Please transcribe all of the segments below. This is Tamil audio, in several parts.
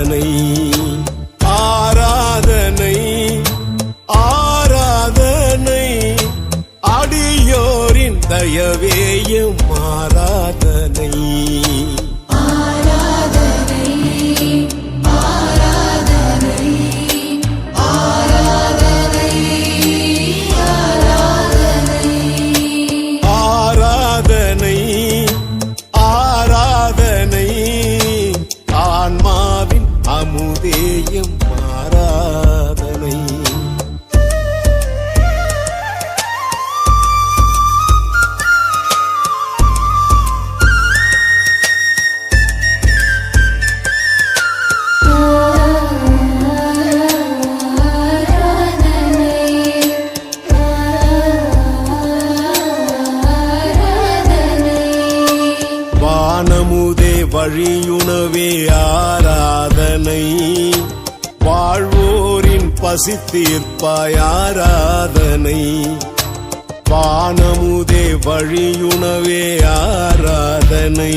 ஆராதனை ஆராதனை ஆராதனை அடியோரின் தயவேயும் ஆராதனை அமுதேயம் ஆராதனை வானமுதே வழியுணவே ஆராதனை வாழ்வோரின் பசி தீர்ப்பாய் ஆராதனை வானமுதே வழியுணவே ஆராதனை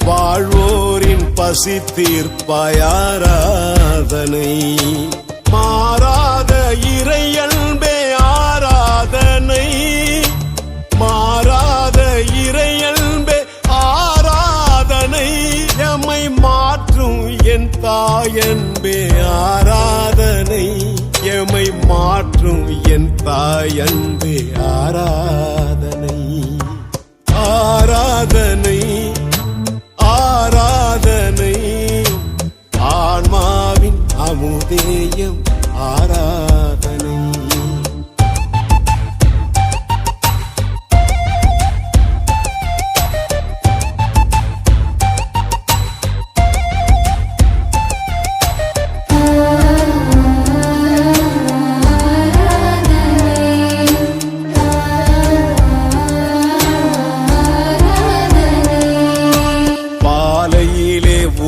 வாழ்வோரின் பசி தீர்ப்பாய் ஆராதனை மாறாத இறையன்பே ஆராதனை மாறாத இறையன்பே ஆராதனை எம்மை மாற்றும் என் தாயன்பே ஆராதனை எம்மை மாற்றும் என் தாயன்பே ஆராதனை ஆராதனை ஆராதனை ஆன்மாவின் அமுதேயம் ஆராதனை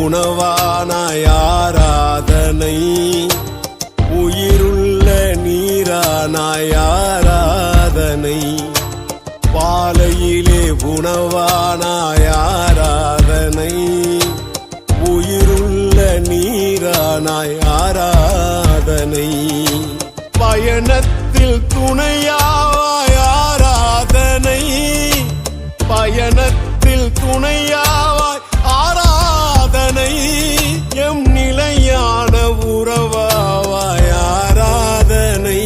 உணவானாய் ஆராதனை உயிருள்ள நீரானாய் ஆராதனை பாலையிலே உணவானாய் ஆராதனை உயிருள்ள நீரானாய் ஆராதனை பயணத்தில் துணையாவாய் ஆராதனை பயணத்தில் துணையாவாய் ஆராதனை எம் நிலையான உறவாவாய் ஆராதனை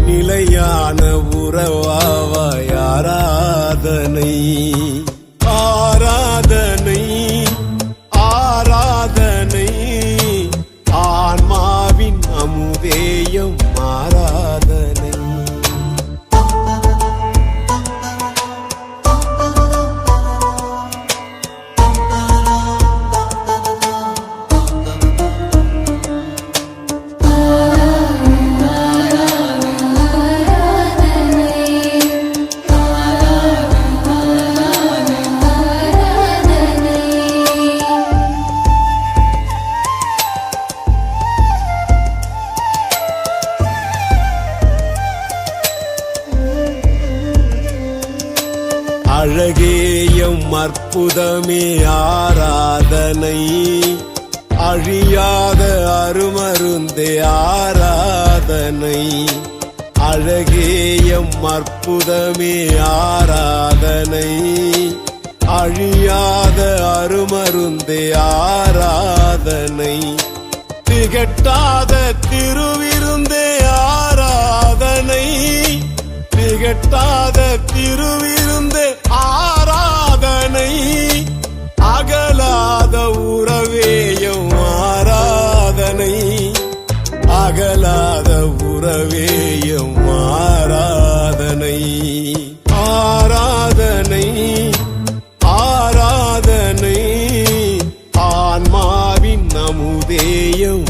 நிலையான உறவாவாய் ஆராதனை ஆராதனை ஆராதனை ஆன்மாவின் அமுதேயம் ஆராதனை அழகேயம் அற்புதமே ஆராதனை அழியாத அருமருந்தே ஆராதனை அழகேயம் அற்புதமே ஆராதனை அழியாத அருமருந்தே ஆராதனை திகட்டாத திருவிருந்தே ஆராதனை திகட்டாத திருவிருந்தே ஆராதனை அகலாத உறவேயும் ஆராதனை அகலாத உறவேயும் ஆராதனை ஆராதனை ஆராதனை ஆன்மாவின் அமுதேயம்